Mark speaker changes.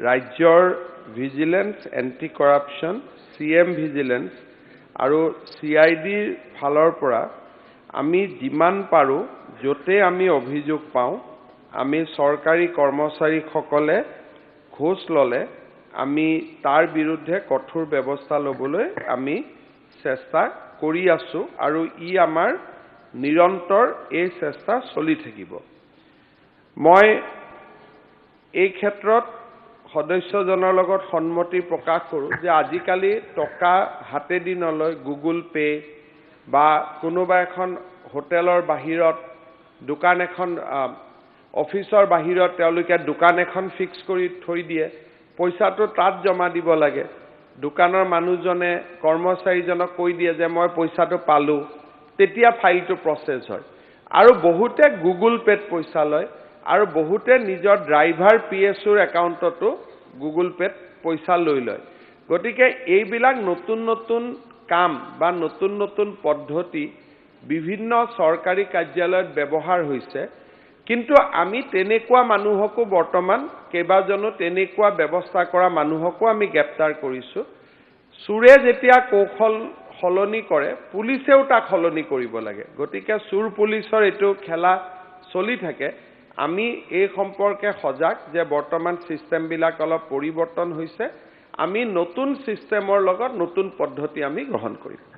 Speaker 1: ৰাজ্যৰ vigilance anti corruption CM vigilance আৰু CIDৰ ফালৰ পৰা আমি যিমান পাৰো যতে আমি অভিযোগ পাওঁ আমি চৰকাৰী কৰ্মচাৰীসকলে ঘোষ ললে আমি তাৰ বিৰুদ্ধে কঠোৰ ব্যৱস্থা লবলৈ আমি চেষ্টা কৰি আছো আৰু ই আমাৰ নিৰন্তৰ এই চেষ্টা চলি থাকিব। মই এই ক্ষেত্ৰত সদস্যজনৰ লগত সন্মতি প্ৰকাশ কৰোঁ যে আজিকালি টকা হাতেদি নলয় গুগল পে বা কোনোবা এখন হোটেলৰ বাহিৰত দোকান এখন অফিচৰ বাহিৰত তেওঁলোকে দোকান এখন ফিক্স কৰি থৈ দিয়ে পইচাটো তাত জমা দিব লাগে দোকানৰ মানুহজনে কৰ্মচাৰীজনক কৈ দিয়ে যে মই পইচাটো পালো তেতিয়া ফাইলটো প্ৰসেস হয় আৰু বহুতে গুগল পেত পইচা লয় আৰু বহুতে নিজৰ ড্ৰাইভাৰ PSOৰ একাউণ্টতো গুগল পেত পইচা লৈ লয় গতিকে এইবিলাক নতুন নতুন কাম বা নতুন নতুন পদ্ধতি বিভিন্ন চৰকাৰী কাৰ্যালয়ত ব্যৱহাৰ হৈছে কিন্তু আমি তেনেকুৱা মানুহকো বৰ্তমান কেবাজনো তেনেকুৱা ব্যৱস্থা কৰা মানুহকো আমি গ্ৰেপ্তাৰ কৰিছো চুৰে যেতিয়া কৌশল সলনি কৰে পুলিচেও তাক সলনি কৰিব লাগে গতিকে চুৰ পুলিচৰ এটো খেলা চলি থাকে আমি এই সম্পৰ্কে সজাগ যে বৰ্তমান সিস্টেম বিলাক অলপ পৰিৱৰ্তন হৈছে আমি নতুন সিস্টেমৰ লগত নতুন পদ্ধতি আমি গ্ৰহণ কৰিম